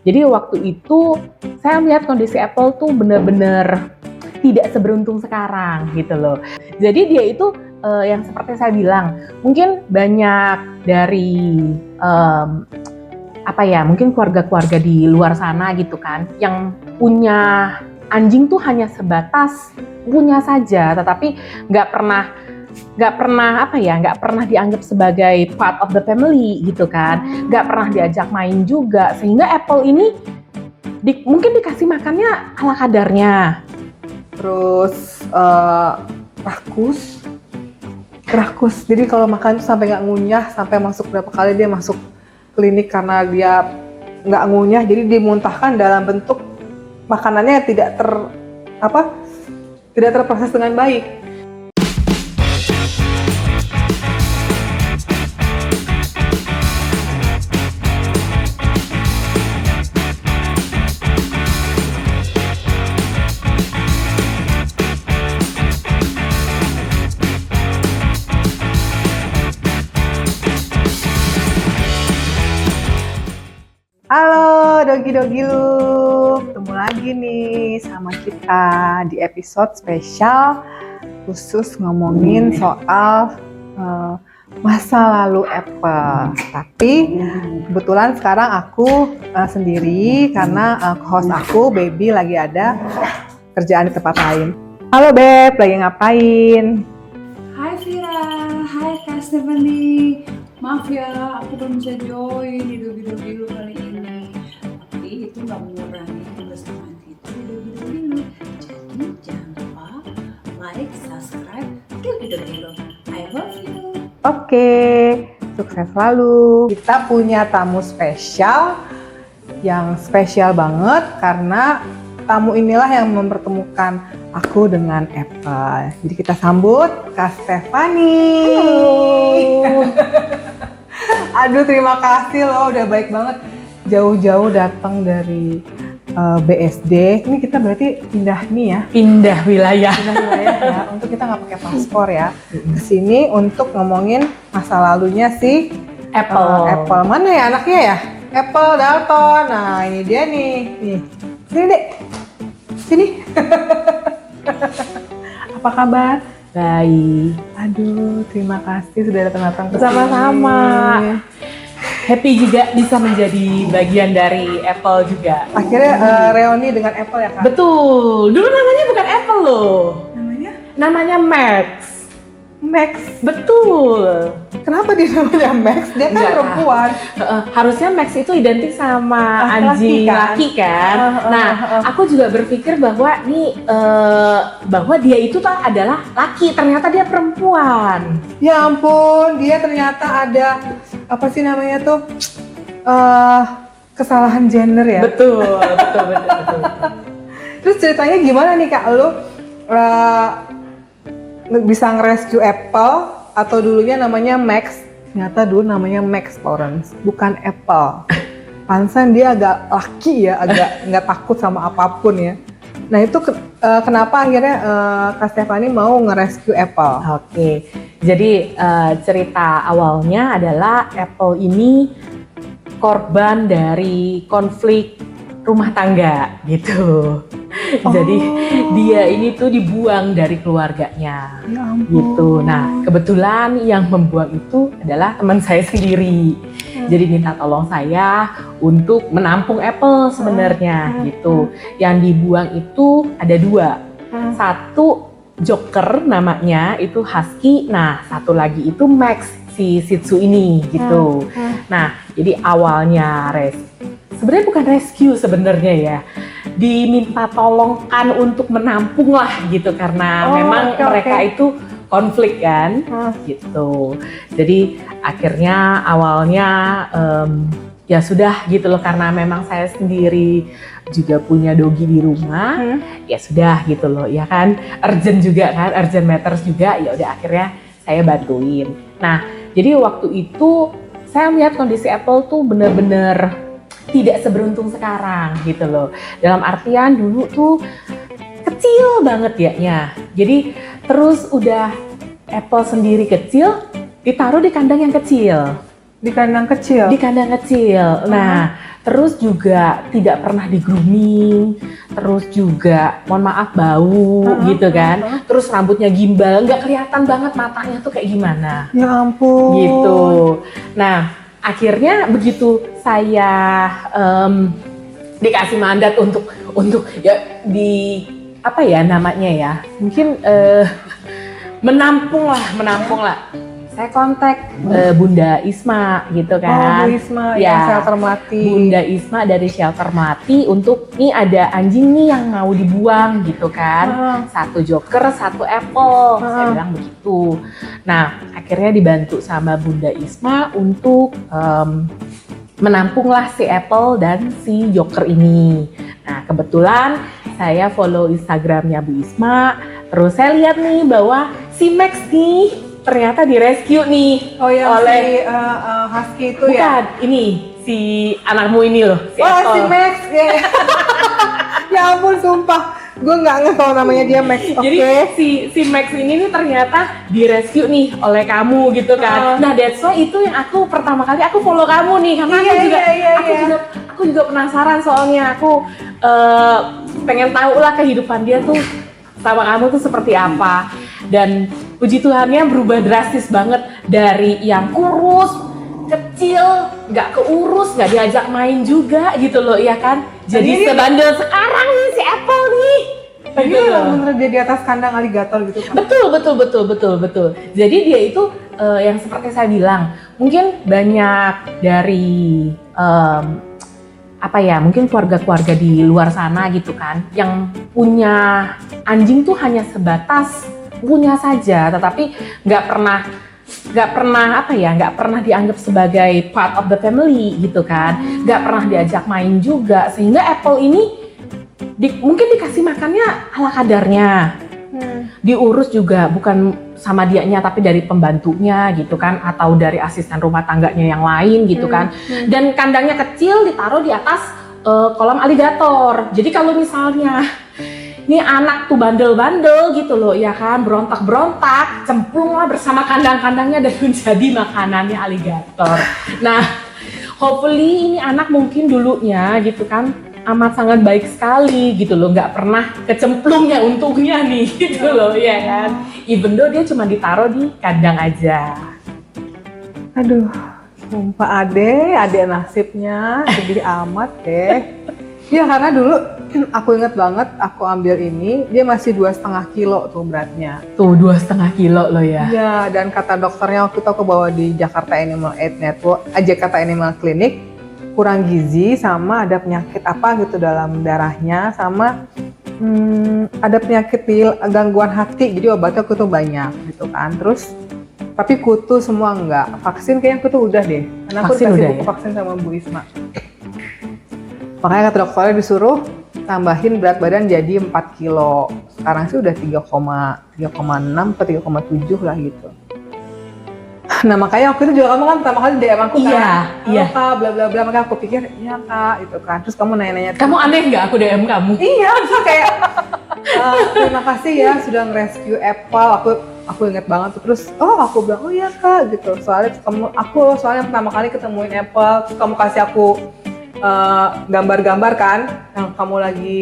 Jadi waktu itu saya melihat kondisi Apple tuh benar-benar tidak seberuntung sekarang gitu loh. Jadi dia itu yang seperti saya bilang, mungkin banyak dari mungkin keluarga-keluarga di luar sana gitu kan, yang punya anjing tuh hanya sebatas punya saja, tetapi nggak pernah dianggap sebagai part of the family gitu kan, nggak pernah diajak main juga, sehingga Apple ini mungkin dikasih makannya ala kadarnya. Terus rakus. Jadi kalau makan tuh sampai nggak ngunyah, sampai masuk berapa kali dia masuk klinik karena dia nggak ngunyah, jadi dimuntahkan dalam bentuk makanannya tidak terproses dengan baik. Halo Dogi-Dogi lu, ketemu lagi nih sama kita di episode spesial khusus ngomongin soal masa lalu Apple. Tapi kebetulan sekarang aku sendiri karena host aku, Baby, lagi ada kerjaan di tempat lain. Halo Beb, lagi ngapain? Hai Vira, hai Kak Stephanie. Maaf ya, aku belum bisa join di Dogi-Dogi lu kali ini. Tapi itu nggak mengurangi kebersamaan kita di Dogi-Dogi lu. Jadi jangan lupa like, subscribe Dogi-Dogi lu. I love you. Oke, sukses selalu. Kita punya tamu spesial yang spesial banget karena tamu inilah yang mempertemukan aku dengan Apple. Jadi kita sambut Kak Stephanie. Halo. Aduh, terima kasih loh, udah baik banget jauh-jauh datang dari BSD. Ini kita berarti pindah wilayah ya, untuk kita nggak pakai paspor ya. Kesini untuk ngomongin masa lalunya si Apple. Mana ya anaknya ya? Apple Dalton. Nah ini dia nih. Sini dek. Sini. Apa kabar? Baik. Aduh, terima kasih sudah datang Sama-sama. Happy juga bisa menjadi bagian dari Apple juga. Akhirnya reuni dengan Apple ya Kak? Betul. Dulu namanya bukan Apple loh. Namanya Max. Betul. Kenapa dia namanya Max? Dia kan perempuan. Harusnya Max itu identik sama anjing laki kan. Aku juga berpikir bahwa bahwa dia itu adalah laki, ternyata dia perempuan. Ya ampun, dia ternyata ada kesalahan gender ya. Betul. Terus ceritanya gimana nih Kak, lu bisa nge-rescue Apple atau dulunya namanya Max? Ternyata dulu namanya Max Lawrence, bukan Apple. Pantesan dia agak laki ya, agak nggak takut sama apapun ya. Nah itu kenapa akhirnya Kak Stephanie mau nge-rescue Apple? Oke, jadi cerita awalnya adalah Apple ini korban dari konflik rumah tangga gitu. Jadi dia ini tuh dibuang dari keluarganya gitu. Nah kebetulan yang membuang itu adalah teman saya sendiri. Jadi minta tolong saya untuk menampung Apple sebenarnya gitu. Yang dibuang itu ada dua. Satu Joker namanya, itu husky. Nah satu lagi itu Max, si Shih Tzu ini gitu. Nah jadi awalnya sebenarnya bukan rescue sebenarnya ya, diminta tolongkan untuk menampung lah gitu, karena memang mereka itu konflik kan gitu. Jadi akhirnya awalnya ya sudah gitu loh, karena memang saya sendiri juga punya dogi di rumah, ya sudah gitu loh ya kan, urgent matters juga, ya udah akhirnya saya bantuin. Nah jadi waktu itu saya melihat kondisi Apple tuh bener-bener tidak seberuntung sekarang gitu loh. Dalam artian dulu tuh kecil banget ya. Jadi terus udah Apple sendiri kecil, ditaruh di kandang yang kecil. Di kandang kecil? Di kandang kecil. Nah terus juga tidak pernah di grooming, terus juga mohon maaf bau gitu kan, terus rambutnya gimbal, nggak kelihatan banget matanya tuh kayak gimana. Ya ampun. Gitu. Nah, akhirnya begitu saya dikasih mandat untuk ya di apa ya namanya ya, mungkin menampung lah. Saya kontak Bunda Isma gitu kan. Oh, Bu Isma, ya, yang shelter Melati. Bunda Isma dari shelter Melati untuk nih ada anjing nih yang mau dibuang gitu kan. Satu joker, satu apple. Saya bilang begitu. Nah, akhirnya dibantu sama Bunda Isma untuk menampunglah si apple dan si joker ini. Nah, kebetulan saya follow Instagramnya Bu Isma. Terus saya lihat nih bahwa si Max nih ternyata direscue nih oleh si husky itu. bukan, ya? ini si anakmu ini loh, si Oh, Apple. si Max. Ya ampun, sumpah. Gue nggak ngerti kalau namanya dia Max. Jadi si Max ini nih ternyata direscue nih oleh kamu gitu kan. Nah, that's why itu yang aku pertama kali aku follow kamu nih karena aku juga penasaran soalnya aku pengen tahu lah kehidupan dia tuh sama kamu tuh seperti apa. Dan puji Tuhannya berubah drastis banget dari yang kurus, kecil, nggak keurus, nggak diajak main juga gitu loh, ya kan? Jadi sebandel sekarang nih si Apple nih. Tadi bener dia di atas kandang aligator gitu kan? Betul. Jadi dia itu yang seperti saya bilang, mungkin banyak dari mungkin keluarga-keluarga di luar sana gitu kan, yang punya anjing tuh hanya sebatas punya saja, tetapi nggak pernah dianggap sebagai part of the family gitu kan, nggak pernah diajak main juga, sehingga Apple ini mungkin dikasih makannya ala kadarnya, diurus juga bukan sama dianya tapi dari pembantunya gitu kan, atau dari asisten rumah tangganya yang lain gitu kan, dan kandangnya kecil ditaruh di atas kolam aligator. Jadi kalau misalnya ini anak tuh bandel-bandel gitu loh, ya kan, berontak-berontak, cemplung lah bersama kandang-kandangnya dan menjadi makanannya aligator. Nah, hopefully ini anak mungkin dulunya gitu kan amat sangat baik sekali gitu loh, nggak pernah kecemplungnya untungnya nih gitu loh, ya kan. Even though dia cuma ditaruh di kandang aja. Aduh, sumpah ade nasibnya sedih amat deh. Ya karena dulu aku inget banget aku ambil ini, dia masih 2,5 kilo tuh beratnya. Tuh 2,5 kilo loh ya. Iya, dan kata dokternya waktu itu aku bawa di Jakarta Animal Aid Network, Jakarta Animal Clinic, kurang gizi sama ada penyakit apa gitu dalam darahnya, sama ada penyakit di gangguan hati, jadi obatnya aku tuh banyak gitu kan. Terus tapi kutu semua enggak, vaksin kayaknya aku tuh udah deh, karena aku Vaksin dikasih udah buku ya? vaksin sama Bu Isma. Makanya kata dokternya disuruh tambahin berat badan jadi 4 kilo. Sekarang sih udah 3,6 atau 3,7 lah gitu. Nah makanya waktu itu juga kamu kan pertama kali DM aku kan, Iya. Kak, bla bla bla, makanya aku pikir iya Kak itu kan. Terus kamu nanya-nanya, Kamu aneh nggak aku DM kamu? iya, terus kayak terima kasih ya sudah nge-rescue Apple. Aku inget banget tuh. Terus aku bilang oh iya Kak gitu. Soalnya soalnya pertama kali ketemuin Apple, terus kamu kasih aku gambar-gambar kan yang kamu lagi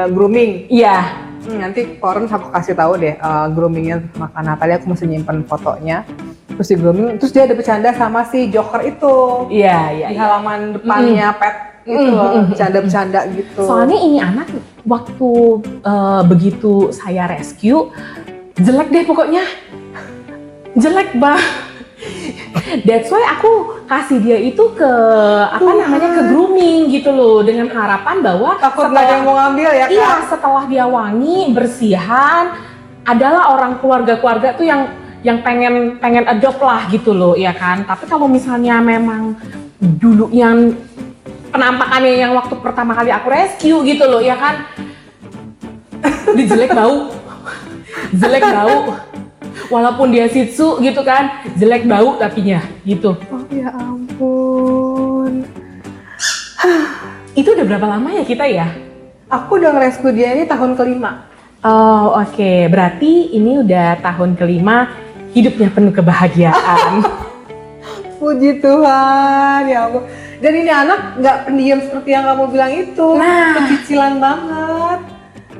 grooming. Iya. Nanti Koren aku kasih tahu deh groomingnya sama Natalia, aku mesti nyimpen fotonya. Terus di grooming, terus dia ada bercanda sama si Joker itu. Iya. Di halaman depannya pet itu loh, bercanda-bercanda gitu. Soalnya ini anak waktu begitu saya rescue jelek deh pokoknya, jelek banget. That's why aku kasih dia itu ke ke grooming gitu loh, dengan harapan bahwa takut nggak ada yang mau ngambil ya Kak? Iya, setelah dia wangi, bersihan, adalah orang keluarga tuh yang pengen adopt lah gitu loh, ya kan. Tapi kalau misalnya memang dulu yang penampakannya yang waktu pertama kali aku rescue gitu loh, ya kan, dia jelek bau. Walaupun dia Shih Tzu gitu kan, jelek bau tapinya gitu. Oh ya ampun. Itu udah berapa lama ya kita ya? Aku udah nge-rescue dia ini tahun kelima. Oh oke. Berarti ini udah tahun kelima hidupnya penuh kebahagiaan. Puji Tuhan, ya ampun. Dan ini anak nggak pendiam seperti yang kamu bilang itu. Nah. Pecicilan banget.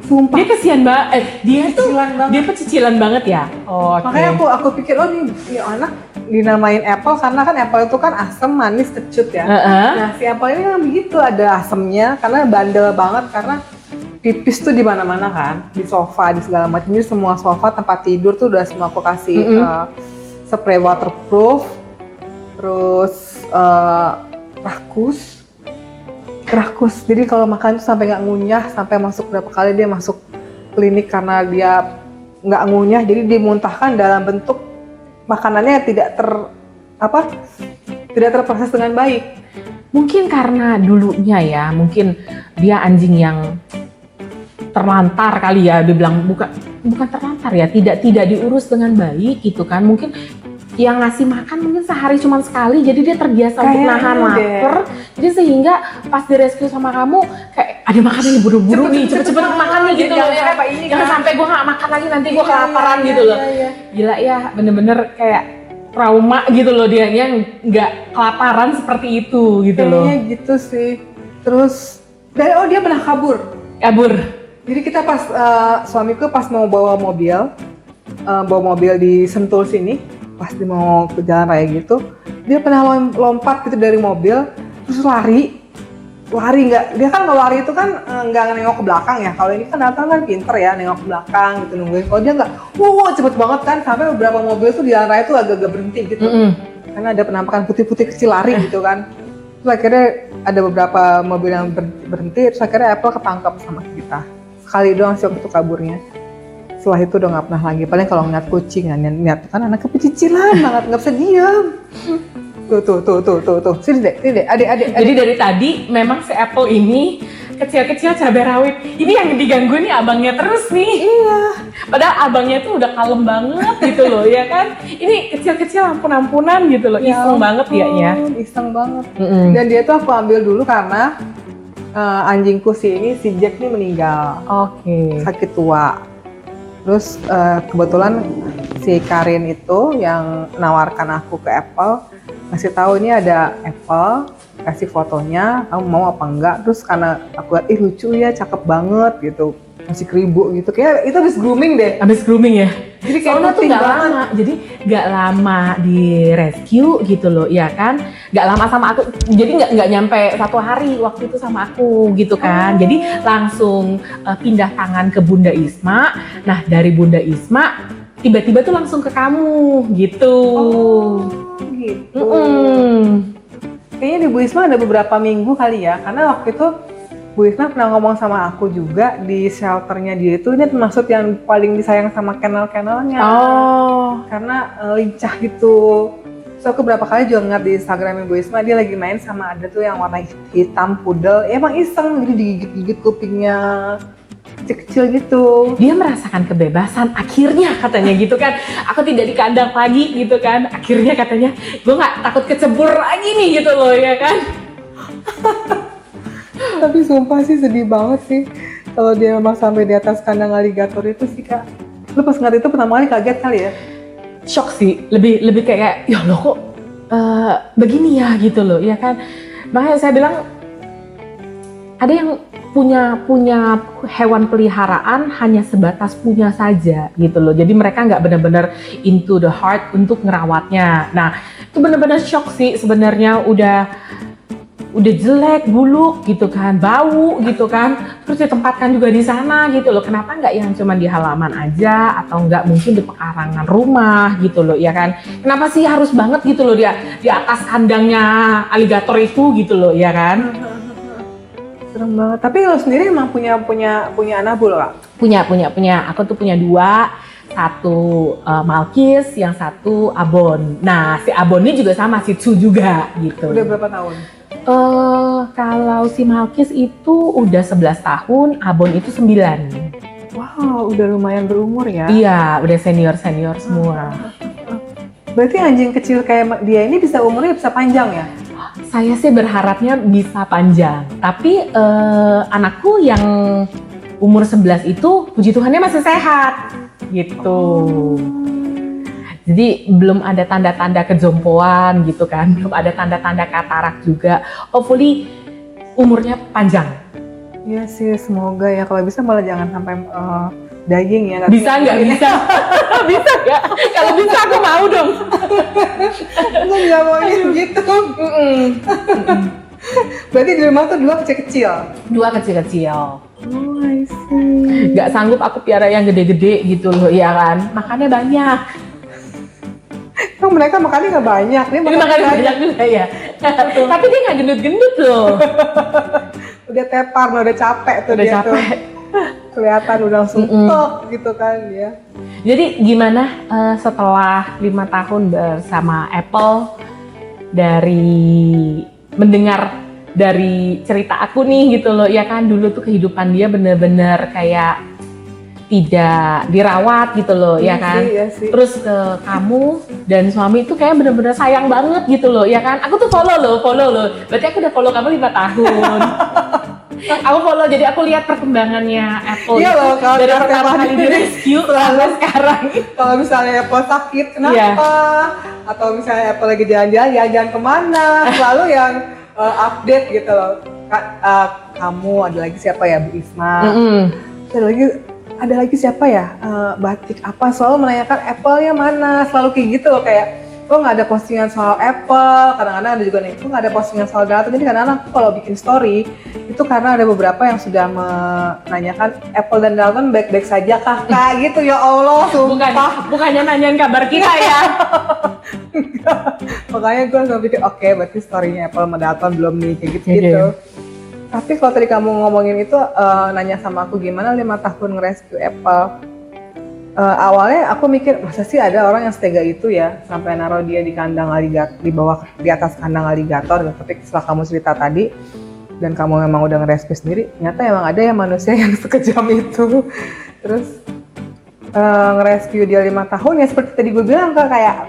Sumpah. Dia kesian banget. Dia tuh Pecicilan banget. dia pecicilan banget ya. Oh, oke. Makanya aku pikir ini anak dinamain apple karena kan apple itu kan asam, manis, kecut ya. Nah si apple ini kan begitu, ada asamnya karena bandel banget karena pipis tuh di mana-mana kan, di sofa, di segala macam. Jadi semua sofa, tempat tidur tuh udah semua aku kasih spray waterproof, terus rakus. Jadi kalau makan tuh sampai nggak ngunyah, sampai masuk berapa kali dia masuk klinik karena dia nggak ngunyah. Jadi dimuntahkan dalam bentuk makanannya tidak terproses dengan baik. Mungkin karena dulunya ya, mungkin dia anjing yang terlantar kali ya, dia bilang bukan terlantar ya, tidak diurus dengan baik gitu kan. Mungkin yang ngasih makan mungkin sehari cuma sekali, jadi dia terbiasa untuk nahan lapar. Jadi sehingga pas direscue sama kamu kayak ada makanan nih, buru-buru nih, cepet-cepet makan nih gitu loh ya. Jangan sampai gue nggak makan lagi, nanti gue kelaparan gitu loh. Gila ya, bener-bener kayak trauma gitu loh, dia nggak kelaparan seperti itu gitu loh. Kayaknya gitu sih. Terus dia pernah kabur. Jadi kita pas suamiku pas mau bawa mobil di Sentul sini, pas dia mau ke jalan raya gitu, dia pernah lompat gitu dari mobil, terus lari nggak, dia kan kalau lari itu kan nggak nengok ke belakang ya. Kalau ini kan datang kan pinter ya, nengok ke belakang gitu nungguin. Kalau dia nggak, cepet banget kan, sampai beberapa mobil tuh di jalan raya tuh agak-agak berhenti gitu, karena ada penampakan putih-putih kecil lari gitu kan. Terus akhirnya ada beberapa mobil yang berhenti, terus akhirnya Apple ketangkap sama kita. Sekali doang sih waktu itu kaburnya. Setelah itu udah nggak pernah lagi. Paling kalau ngeliat kucing, ngeliat kan anaknya pecicilan banget, nggak bisa diam. Tuh. Sini deh, adik. Jadi dari tadi memang si Apple ini kecil-kecil cabai rawit. Ini yang diganggu nih abangnya terus nih. Iya. Padahal abangnya tuh udah kalem banget gitu loh, ya kan? Ini kecil-kecil ampun-ampunan gitu loh, iseng banget dianya. Iseng banget. Dan dia tuh aku ambil dulu karena anjingku si Jack nih meninggal. Oke. Sakit tua. Terus kebetulan si Karin itu yang nawarkan aku ke Apple, ngasih tahu ini ada Apple, kasih fotonya, kamu mau apa enggak? Terus karena aku lihat, lucu ya, cakep banget gitu, masih keribu gitu, kayak itu habis grooming deh. Habis grooming ya? Jadi kayak soalnya tuh gak lama, jadi gak lama di rescue gitu loh, ya kan? Gak lama sama aku, jadi gak nyampe 1 hari waktu itu sama aku gitu kan. Jadi langsung pindah tangan ke Bunda Isma. Nah dari Bunda Isma tiba-tiba tuh langsung ke kamu gitu. Gitu. Kayaknya di Bu Isma ada beberapa minggu kali ya, karena waktu itu Bu Isma pernah ngomong sama aku juga di shelternya dia itu, ini termasuk yang paling disayang sama kennel-kennelnya. Karena lincah gitu. So aku berapa kali juga ngeliat di Instagramnya Bu Isma, dia lagi main sama ada tuh yang warna hitam poodle, emang iseng, jadi digigit-gigit kupingnya, kecil-kecil gitu. Dia merasakan kebebasan akhirnya katanya gitu kan. Aku tidak di kandang lagi gitu kan. Akhirnya katanya gue nggak takut kecebur lagi nih gitu loh, ya kan. Tapi sumpah sih sedih banget sih kalau dia memang sampai di atas kandang aligator itu sih Kak. Lu pas ngeliat itu pertama kali kaget kali ya? Shock sih, lebih kayak ya loh kok begini ya gitu loh, ya kan. Makanya saya bilang ada yang punya hewan peliharaan hanya sebatas punya saja gitu loh. Jadi mereka nggak benar-benar into the heart untuk ngerawatnya. Nah itu benar-benar shock sih sebenarnya, udah jelek, buluk gitu kan, bau gitu kan, terus ditempatkan juga di sana gitu loh. Kenapa nggak yang cuma di halaman aja, atau nggak mungkin di pekarangan rumah gitu loh, ya kan? Kenapa sih harus banget gitu loh dia di atas kandangnya aligator itu gitu loh, ya kan? Serem banget. Tapi lo sendiri emang punya anabul Kak? Punya. Aku tuh punya 2. Satu Malkis, yang satu Abon. Nah si Abon ini juga sama, Shih Tzu juga gitu. Udah berapa tahun? Kalau si Malkis itu udah 11 tahun, Abon itu 9. Wow, udah lumayan berumur ya? Iya, udah senior semua. Berarti anjing kecil kayak dia ini bisa umurnya bisa panjang ya? Saya sih berharapnya bisa panjang, tapi anakku yang umur 11 itu puji Tuhannya masih sehat gitu. Jadi belum ada tanda-tanda kejompoan gitu kan, belum ada tanda-tanda katarak juga. Hopefully umurnya panjang. Iya sih, semoga ya. Kalau bisa malah jangan sampai daging ya. Bisa nggak? Bisa. Bisa nggak? Kalau bisa aku mau dong. Nggak maunya gitu. Berarti di rumah tuh 2 kecil-kecil? 2 kecil-kecil. Oh, I see. Nggak sanggup aku piara yang gede-gede gitu loh, ya kan? Makannya banyak. Emang mereka makannya nggak banyak, dia Ini makannya banyak juga ya. Tapi dia nggak gendut-gendut loh. Udah tepar, udah capek tuh Udah dia capek. tuh. Kelihatan udah langsung tok gitu kan dia. Jadi gimana setelah 5 tahun bersama Apple, dari mendengar dari cerita aku nih gitu loh, ya kan dulu tuh kehidupan dia bener-bener kayak tidak dirawat gitu loh, ya kan. Iya sih. Terus ke kamu dan suami itu kayak bener-bener sayang banget gitu loh, ya kan. Aku tuh follow loh. Berarti aku udah follow kamu 5 tahun. Aku follow, jadi aku lihat perkembangannya Apple Iya itu loh, kalau dari Kak pertama Stephanie kali di rescue sampai sekarang. Kalau misalnya Apple sakit, kenapa? Iya. Atau misalnya Apple lagi jalan-jalan kemana, selalu yang update gitu loh. Kamu ada lagi siapa ya, Bu Isma? Ada lagi siapa ya, batik apa, selalu menanyakan Apple-nya mana, selalu kayak gitu loh, kayak kok nggak ada postingan soal Apple. Kadang-kadang ada juga nih, kok nggak ada postingan soal data. Jadi kadang-kadang aku kalau bikin story itu karena ada beberapa yang sudah menanyakan Apple dan Dalton baik-baik saja kah kak gitu. Ya Allah, sumpah. Bukannya nanyain kabar kita ya. Makanya gue langsung pikir oke, berarti story-nya Apple sama Dalton belum nih, kayak gitu-gitu. Tapi kalau tadi kamu ngomongin itu, nanya sama aku gimana 5 tahun nge-rescue Apple. Awalnya aku mikir, masa sih ada orang yang setega itu ya sampai naruh dia di kandang aligator, di atas kandang aligator. Tapi setelah kamu cerita tadi dan kamu memang udah nge-rescue sendiri, ternyata emang ada ya manusia yang sekejam itu. Terus nge-rescue dia 5 tahun ya seperti tadi gue bilang, kayak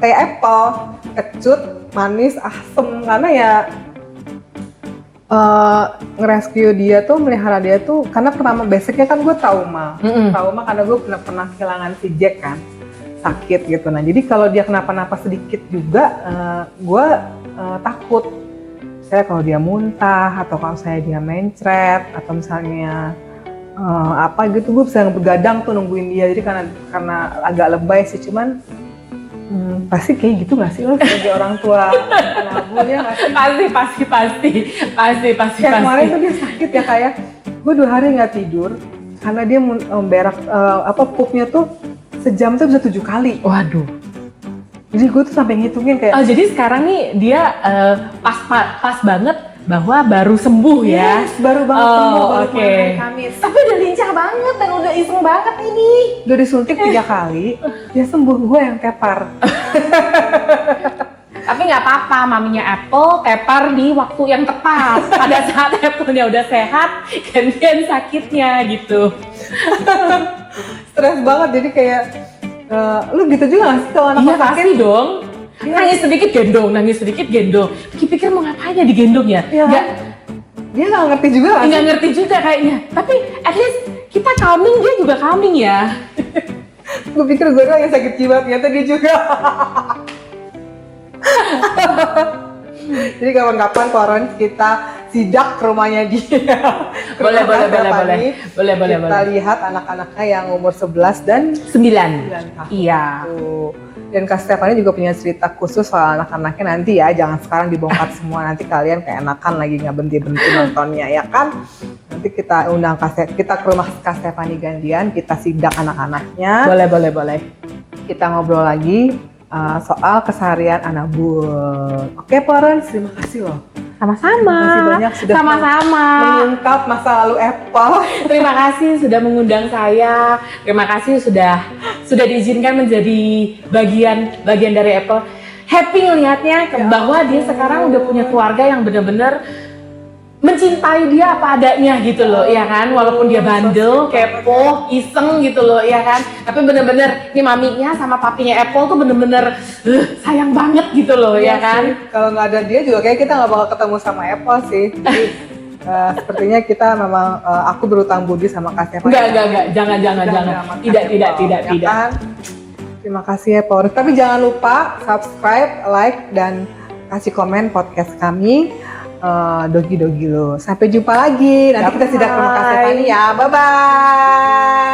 Apple, kecut, manis, asem, karena ya nge-rescue dia tuh, melihara dia tuh karena pertama basicnya kan gue trauma karena gue pernah kehilangan si Jack kan, sakit gitu. Nah jadi kalau dia kenapa-napa sedikit juga gue takut, misalnya kalau dia muntah atau kalau saya dia mencret atau misalnya apa gitu, gue bisa begadang tuh nungguin dia. Jadi karena agak lebay sih, cuman pasti kayak gitu nggak sih lo sebagai orang tua nabur ya nggak sih? Pasti. Pasti. Kayak kemarin tuh dia sakit ya, kayak gue 2 hari nggak tidur karena dia berak pupnya tuh sejam tuh bisa 7 kali. Waduh. Jadi gue tuh sampai ngitungin kayak. Jadi sekarang nih dia pas banget bahwa baru sembuh ya. Yes, baru banget sembuh, baru hari Kamis. Tapi udah lincah banget dan udah iseng banget ini. Udah disuntik 3 kali, dia sembuh, gue yang tepar. Tapi nggak apa-apa, maminya Apple tepar di waktu yang tepat. Pada saat Apple-nya udah sehat, gantian sakitnya gitu. Stres banget, jadi kayak lu gitu juga nggak sih kalau anak Iya sakit? pasti dong. Nangis sedikit gendong. Pikir mau ngapain ya digendong ya? Iya. Dia nggak ngerti juga nggak sih? Nggak ngerti juga kayaknya. Tapi at least kita calming, dia juga calming ya. Gue pikir gue doang yang sakit jiwa, ternyata dia juga. Jadi kapan-kapan koron kita sidak ke rumahnya dia. Boleh. Kita lihat anak-anaknya yang umur 11 dan 9 tahun. Iya. Dan Kak Stephanie juga punya cerita khusus soal anak-anaknya nanti ya. Jangan sekarang dibongkar semua, nanti kalian kayak enakan lagi nggak berhenti nontonnya ya kan. Nanti kita undang kita ke rumah Kak Stephanie gantian, kita sidak anak-anaknya. Boleh. Kita ngobrol lagi soal keseharian Anabul. Oke, Florence, terima kasih loh. Sama-sama. Terima kasih banyak sudah mengungkap masa lalu Apple. Terima kasih sudah mengundang saya. Terima kasih sudah diizinkan menjadi bagian dari Apple. Happy ngelihatnya bahwa dia sekarang udah punya keluarga yang benar-benar mencintai dia apa adanya gitu loh, ya kan, walaupun dia bandel, kepo, iseng gitu loh, ya kan, tapi bener-bener ini maminya sama papinya Apple tuh bener-bener sayang banget gitu loh, ya kan. Kalau nggak ada dia juga kayak kita nggak bakal ketemu sama Apple sih. Jadi sepertinya kita memang aku berutang budi sama Kak Stephanie. Enggak, jangan. Tidak. Kan? Terima kasih ya Paul. Tapi jangan lupa subscribe, like, dan kasih komen podcast kami Dogi Dogi Lu. Sampai jumpa lagi. Nanti kita sidak ke rumah Kak Stefani ya. Bye bye.